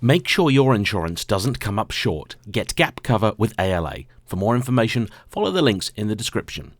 Make sure your insurance doesn't come up short. Get gap cover with ALA. For more information, follow the links in the description.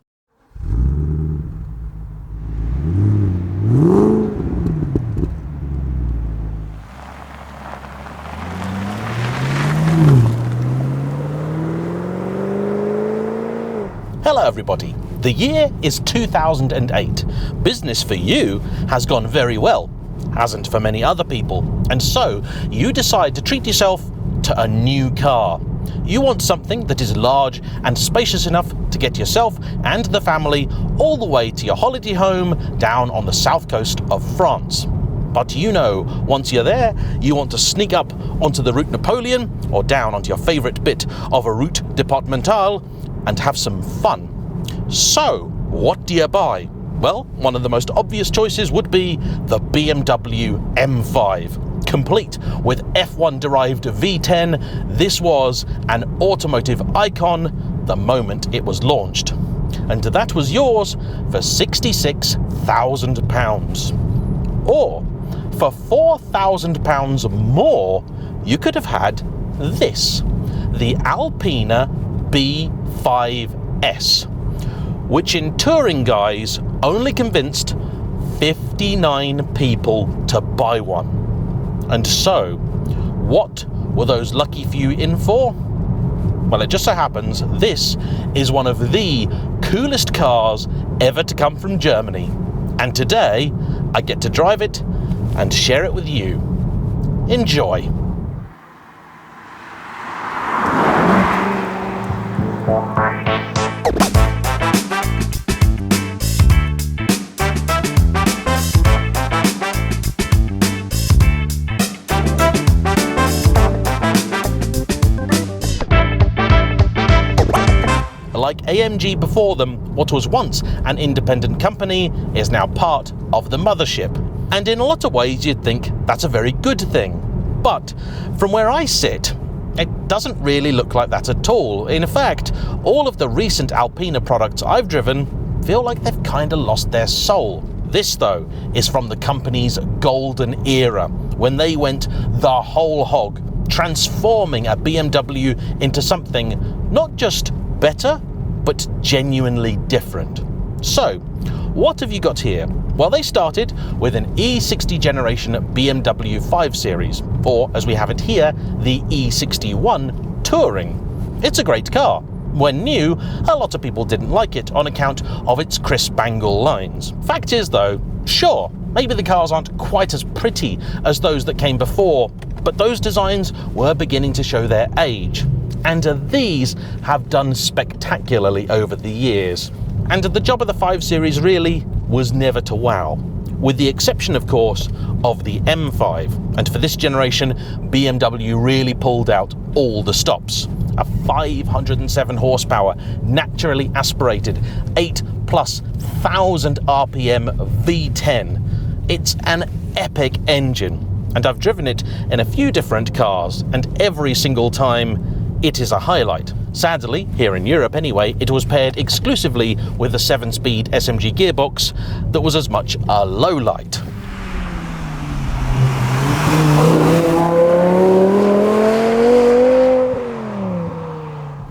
Hello everybody, the year is 2008. Business for you has gone very well, hasn't for many other people, and so you decide to treat yourself to a new car. You want something that is large and spacious enough to get yourself and the family all the way to your holiday home down on the south coast of France. But you know, once you're there, you want to sneak up onto the Route Napoleon or down onto your favourite bit of a Route Départementale and have some fun. So, what do you buy? Well, one of the most obvious choices would be the BMW M5. Complete with F1-derived V10, this was an automotive icon the moment it was launched. And that was yours for £66,000. Or, for £4,000 more, you could have had this, the Alpina B5 S, which in touring guise only convinced 59 people to buy one. And so, what were those lucky few in for? Well, it just so happens this is one of the coolest cars ever to come from Germany. And today, I get to drive it and share it with you. Enjoy. Like AMG before them, what was once an independent company is now part of the mothership. And in a lot of ways you'd think that's a very good thing. But from where I sit, it doesn't really look like that at all. In fact, all of the recent Alpina products I've driven feel like they've kind of lost their soul. This, though, is from the company's golden era, when they went the whole hog, transforming a BMW into something not just better, but genuinely different. So, what have you got here? Well, they started with an E60 generation BMW 5 Series, or as we have it here, the E61 Touring. It's a great car. When new, a lot of people didn't like it on account of its crisp angle lines. Fact is though, sure, maybe the cars aren't quite as pretty as those that came before, but those designs were beginning to show their age. And these have done spectacularly over the years. And the job of the 5 Series really was never to wow, with the exception, of course, of the M5. And for this generation, BMW really pulled out all the stops. A 507 horsepower, naturally aspirated, 8,000+ RPM V10. It's an epic engine, and I've driven it in a few different cars, and every single time it is a highlight. Sadly, here in Europe anyway, it was paired exclusively with a 7-speed SMG gearbox that was as much a lowlight.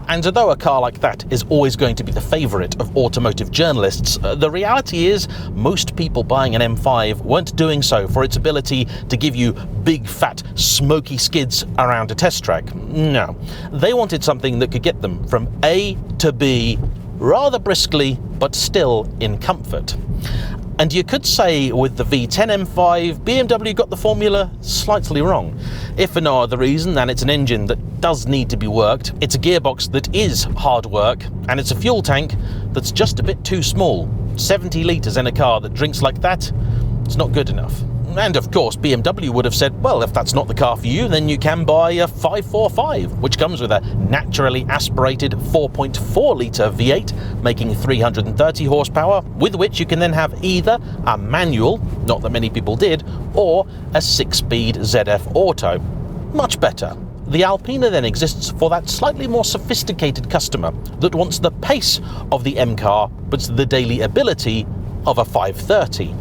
And although a car like that is always going to be the favourite of automotive journalists, the reality is most people buying an M5 weren't doing so for its ability to give you big, fat, smoky skids around a test track. No, they wanted something that could get them from A to B rather briskly, but still in comfort. And you could say with the V10 M5, BMW got the formula slightly wrong. If for no other reason than it's an engine that does need to be worked, it's a gearbox that is hard work, and it's a fuel tank that's just a bit too small. 70 litres in a car that drinks like that, it's not good enough. And of course, BMW would have said, well, if that's not the car for you, then you can buy a 545, which comes with a naturally aspirated 4.4 litre V8, making 330 horsepower, with which you can then have either a manual, not that many people did, or a 6-speed ZF Auto. Much better. The Alpina then exists for that slightly more sophisticated customer that wants the pace of the M car, but the daily ability of a 530.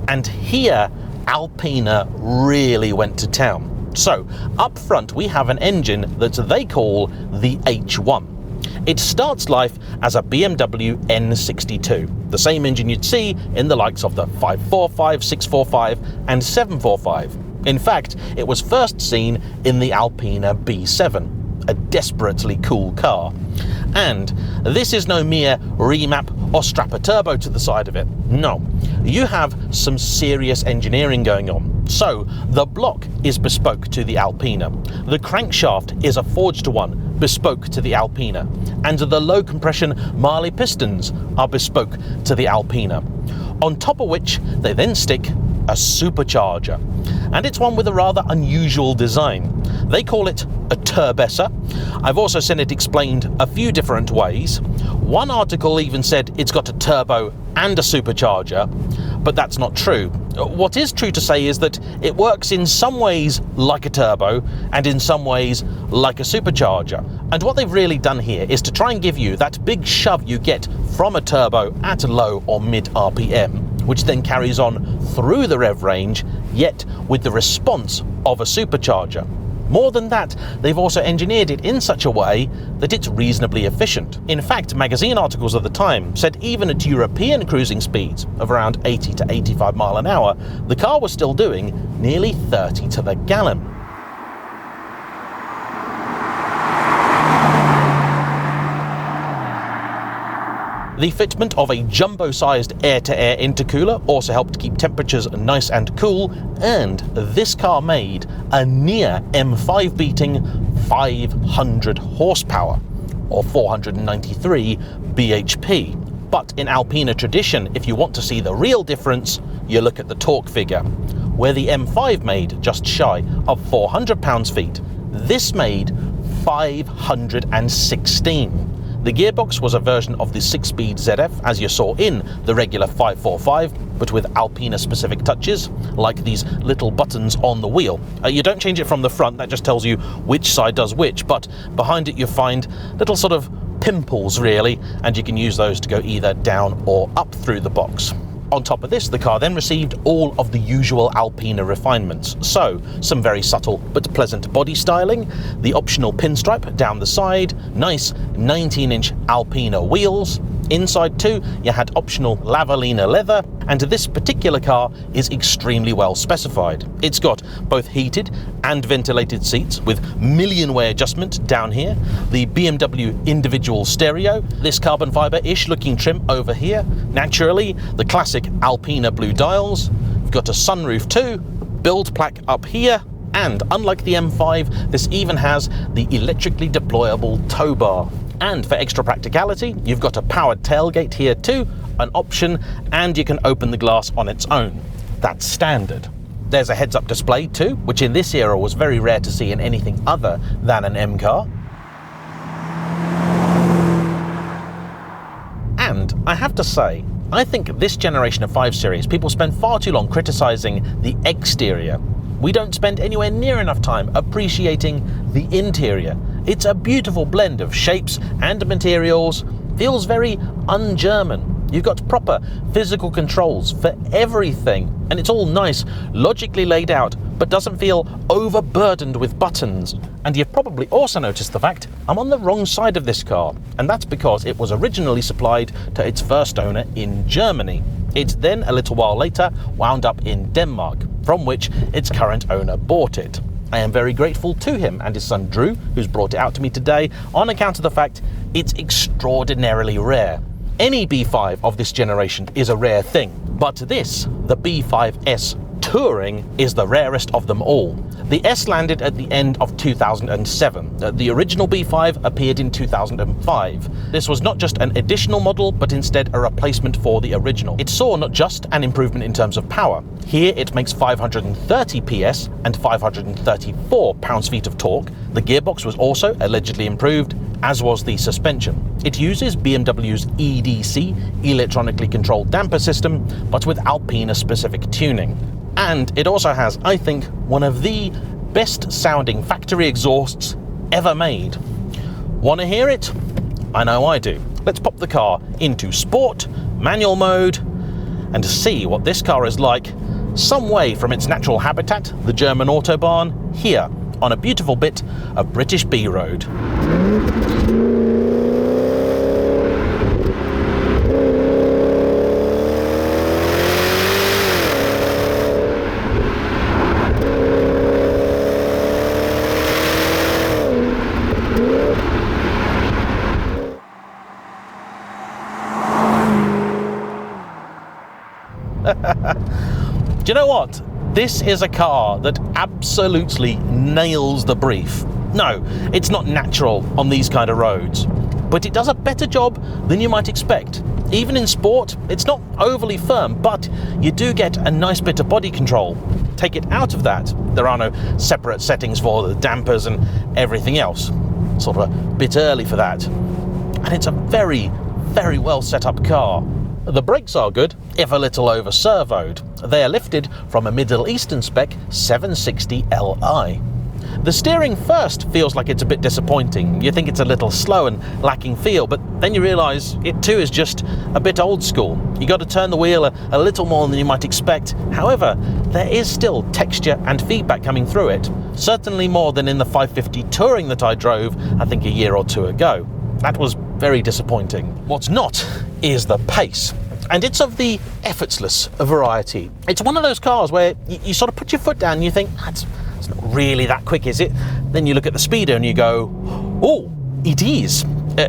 And here, Alpina really went to town. So, up front we have an engine that they call the H1. It starts life as a BMW N62, the same engine you'd see in the likes of the 545, 645 and 745. In fact, it was first seen in the Alpina B7, a desperately cool car. And this is no mere remap or strap a turbo to the side of it. No, you have some serious engineering going on. So, the block is bespoke to the Alpina. The crankshaft is a forged one, bespoke to the Alpina. And the low compression Marley pistons are bespoke to the Alpina. On top of which, they then stick a supercharger. And it's one with a rather unusual design. They call it a turbessa. I've also seen it explained a few different ways. One article even said it's got a turbo and a supercharger, but that's not true. What is true to say is that it works in some ways like a turbo and in some ways like a supercharger. And what they've really done here is to try and give you that big shove you get from a turbo at low or mid RPM, which then carries on through the rev range, yet with the response of a supercharger. More than that, they've also engineered it in such a way that it's reasonably efficient. In fact, magazine articles of the time said even at European cruising speeds of around 80 to 85 mile an hour, the car was still doing nearly 30 to the gallon. The fitment of a jumbo-sized air-to-air intercooler also helped keep temperatures nice and cool, and this car made a near M5 beating 500 horsepower, or 493 bhp. But in Alpina tradition, if you want to see the real difference, you look at the torque figure. Where the M5 made just shy of 400 pounds-feet, this made 516. The gearbox was a version of the 6-speed ZF, as you saw in the regular 545, but with Alpina-specific touches, like these little buttons on the wheel. You don't change it from the front, that just tells you which side does which, but behind it you find little sort of pimples, really, and you can use those to go either down or up through the box. On top of this, the car then received all of the usual Alpina refinements. So, some very subtle but pleasant body styling, the optional pinstripe down the side, nice 19-inch Alpina wheels. Inside too, you had optional Lavalina leather, and this particular car is extremely well specified. It's got both heated and ventilated seats with million-way adjustment down here, the BMW individual stereo, this carbon fibre-ish looking trim over here, naturally the classic Alpina blue dials. We've got a sunroof too, build plaque up here, and unlike the M5, this even has the electrically deployable tow bar. And for extra practicality, you've got a powered tailgate here too, an option, and you can open the glass on its own. That's standard. There's a heads-up display too, which in this era was very rare to see in anything other than an M car. And I have to say, I think this generation of 5 Series, people spend far too long criticising the exterior. We don't spend anywhere near enough time appreciating the interior. It's a beautiful blend of shapes and materials, feels very un-German. You've got proper physical controls for everything, and it's all nice, logically laid out, but doesn't feel overburdened with buttons. And you've probably also noticed the fact I'm on the wrong side of this car, and that's because it was originally supplied to its first owner in Germany. It then, a little while later, wound up in Denmark, from which its current owner bought it. I am very grateful to him and his son Drew, who's brought it out to me today, on account of the fact it's extraordinarily rare. Any B5 of this generation is a rare thing, but this, the B5 S Touring, is the rarest of them all. The S landed at the end of 2007. The original B5 appeared in 2005. This was not just an additional model, but instead a replacement for the original. It saw not just an improvement in terms of power. Here it makes 530 PS and 534 pounds-feet of torque. The gearbox was also allegedly improved, as was the suspension. It uses BMW's EDC, electronically controlled damper system, but with Alpina-specific tuning. And it also has, I think, one of the best sounding factory exhausts ever made. Want to hear it? I know I do. Let's pop the car into sport, manual mode, and see what this car is like some way from its natural habitat, the German Autobahn, here on a beautiful bit of British B Road. Do you know what? This is a car that absolutely nails the brief. No, it's not natural on these kind of roads, but it does a better job than you might expect. Even in sport, it's not overly firm, but you do get a nice bit of body control. Take it out of that, there are no separate settings for the dampers and everything else. Sort of a bit early for that. And it's a very, very well set up car. The brakes are good, if a little over-servoed. They are lifted from a Middle Eastern spec 760 Li. The steering first feels like it's a bit disappointing. You think it's a little slow and lacking feel, but then you realise it too is just a bit old school. You got to turn the wheel a little more than you might expect. However, there is still texture and feedback coming through it. Certainly more than in the 550 Touring that I drove, I think a year or two ago. That was very disappointing. What's not is the pace. And it's of the effortless variety. It's one of those cars where you sort of put your foot down and you think, it's not really that quick, is it? Then you look at the speedo and you go, oh, it is.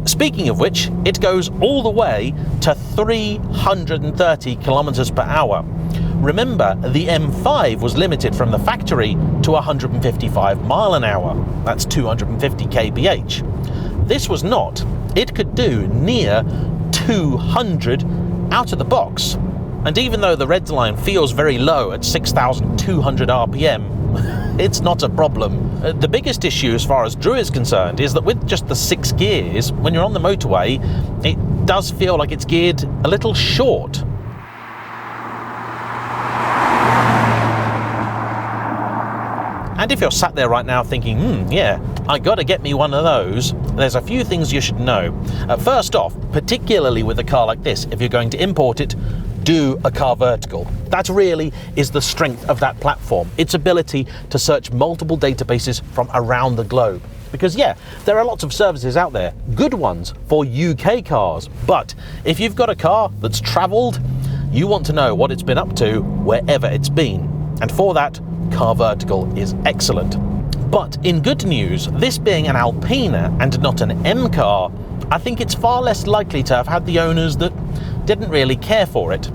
Speaking of which, it goes all the way to 330 kilometers per hour. Remember, the M5 was limited from the factory to 155 mile an hour. That's 250 kph. This was not. It could do near 200 out of the box. And even though the red line feels very low at 6,200 RPM, it's not a problem. The biggest issue as far as Drew is concerned is that with just the 6 gears, when you're on the motorway, it does feel like it's geared a little short. And if you're sat there right now thinking, yeah, I gotta get me one of those, there's a few things you should know. First off, particularly with a car like this, if you're going to import it, do a CarVertical. That really is the strength of that platform, its ability to search multiple databases from around the globe. Because yeah, there are lots of services out there, good ones for UK cars, but if you've got a car that's travelled, you want to know what it's been up to wherever it's been. And for that, CarVertical is excellent. But in good news, this being an Alpina and not an M car, I think it's far less likely to have had the owners that didn't really care for it.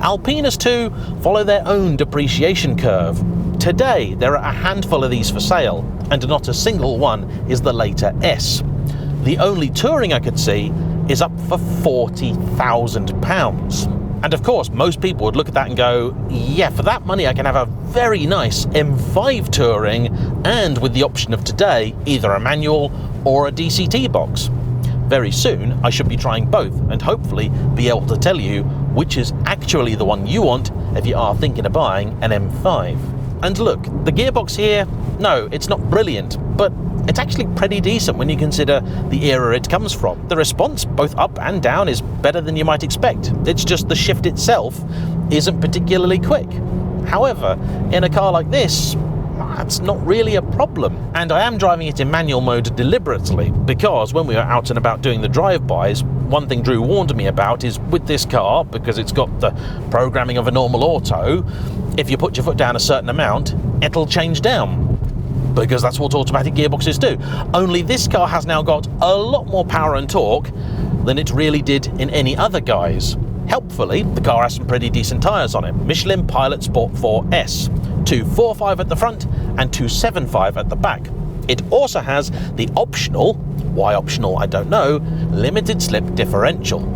Alpinas too follow their own depreciation curve. Today there are a handful of these for sale, and not a single one is the later S. The only Touring I could see is up for £40,000. And of course, most people would look at that and go, yeah, for that money I can have a very nice M5 Touring, and with the option of today, either a manual or a DCT box. Very soon, I should be trying both and hopefully be able to tell you which is actually the one you want if you are thinking of buying an M5. And look, the gearbox here, no, it's not brilliant, but it's actually pretty decent when you consider the era it comes from. The response, both up and down, is better than you might expect. It's just the shift itself isn't particularly quick. However, in a car like this, that's not really a problem. And I am driving it in manual mode deliberately, because when we were out and about doing the drive-bys, one thing Drew warned me about is with this car, because it's got the programming of a normal auto, if you put your foot down a certain amount, it'll change down, because that's what automatic gearboxes do. Only this car has now got a lot more power and torque than it really did in any other guise. Helpfully, the car has some pretty decent tyres on it. Michelin Pilot Sport 4S, 245 at the front and 275 at the back. It also has the optional, why optional I don't know, limited slip differential.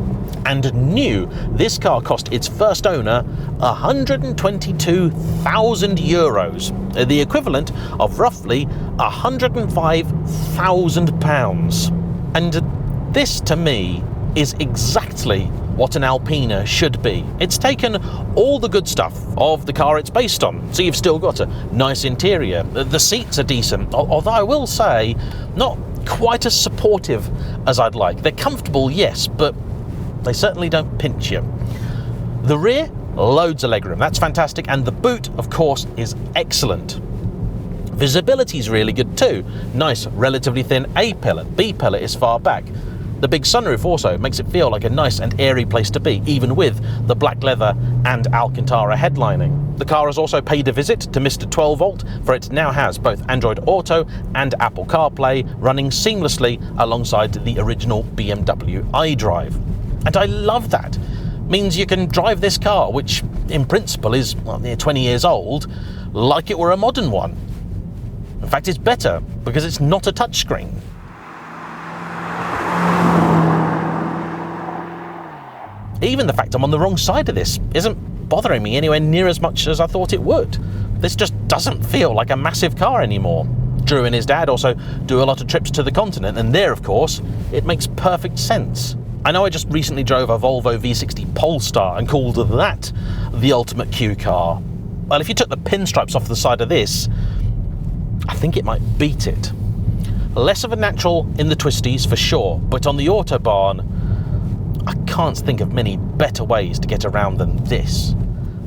And new, this car cost its first owner €122,000, the equivalent of roughly £105,000. And this, to me, is exactly what an Alpina should be. It's taken all the good stuff of the car it's based on, so you've still got a nice interior. The seats are decent, although I will say, not quite as supportive as I'd like. They're comfortable, yes, but they certainly don't pinch you. The rear, loads of legroom. That's fantastic, and the boot, of course, is excellent. Visibility is really good too. Nice, relatively thin A-pillar. B-pillar is far back. The big sunroof also makes it feel like a nice and airy place to be, even with the black leather and Alcantara headlining. The car has also paid a visit to Mr. 12 Volt, for it now has both Android Auto and Apple CarPlay running seamlessly alongside the original BMW iDrive. And I love that. Means you can drive this car, which in principle is near 20 years old, like it were a modern one. In fact, it's better because it's not a touchscreen. Even the fact I'm on the wrong side of this isn't bothering me anywhere near as much as I thought it would. This just doesn't feel like a massive car anymore. Drew and his dad also do a lot of trips to the continent, and there, of course, it makes perfect sense. I know I just recently drove a Volvo V60 Polestar and called that the ultimate Q car. Well, if you took the pinstripes off the side of this, I think it might beat it. Less of a natural in the twisties for sure, but on the Autobahn, I can't think of many better ways to get around than this.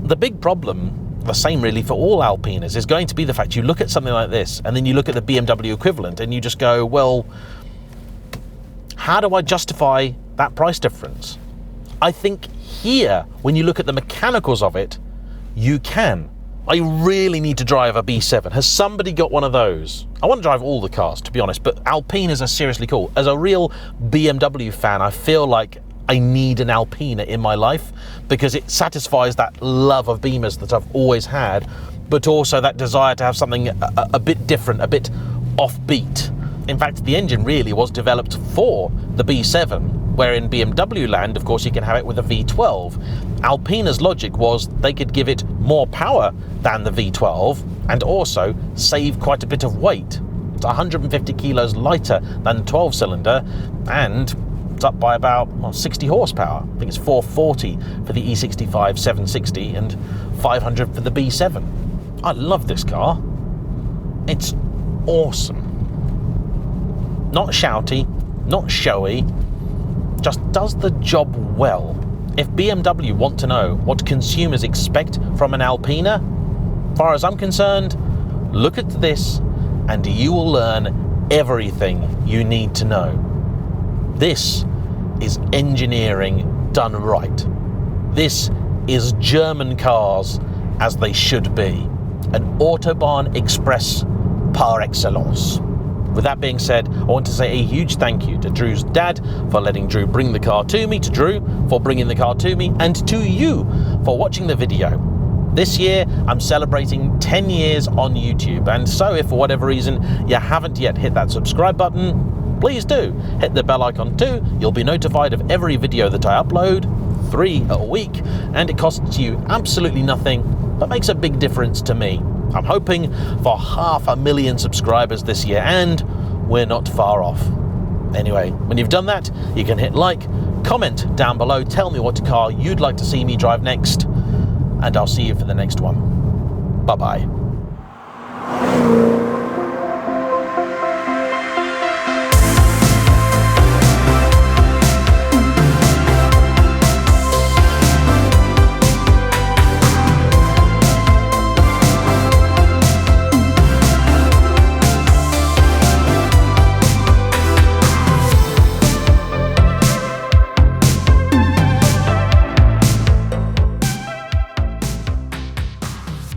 The big problem, the same really for all Alpinas, is going to be the fact you look at something like this and then you look at the BMW equivalent and you just go, well, how do I justify that price difference? I think here, when you look at the mechanicals of it, you can. I really need to drive a B7. Has somebody got one of those? I want to drive all the cars, to be honest, but Alpinas are seriously cool. As a real BMW fan, I feel like I need an Alpina in my life because it satisfies that love of Beamers that I've always had, but also that desire to have something a bit different, a bit offbeat. In fact, the engine really was developed for the B7, where in BMW land, of course, you can have it with a V12. Alpina's logic was they could give it more power than the V12 and also save quite a bit of weight. It's 150 kilos lighter than the 12-cylinder, and it's up by about 60 horsepower. I think it's 440 for the E65 760 and 500 for the B7. I love this car. It's awesome. Not shouty, not showy, just does the job well. If BMW want to know what consumers expect from an Alpina, as far as I'm concerned, look at this and you will learn everything you need to know. This is engineering done right. This is German cars as they should be. An Autobahn Express par excellence. With that being said, I want to say a huge thank you to Drew's dad for letting Drew bring the car to me, to Drew for bringing the car to me, and to you for watching the video. This year, I'm celebrating 10 years on YouTube, and so if for whatever reason you haven't yet hit that subscribe button, please do. Hit the bell icon too. You'll be notified of every video that I upload, 3 a week, and it costs you absolutely nothing, but makes a big difference to me. I'm hoping for 500,000 subscribers this year, and we're not far off. Anyway, when you've done that, you can hit like, comment down below, tell me what car you'd like to see me drive next, and I'll see you for the next one. Bye-bye.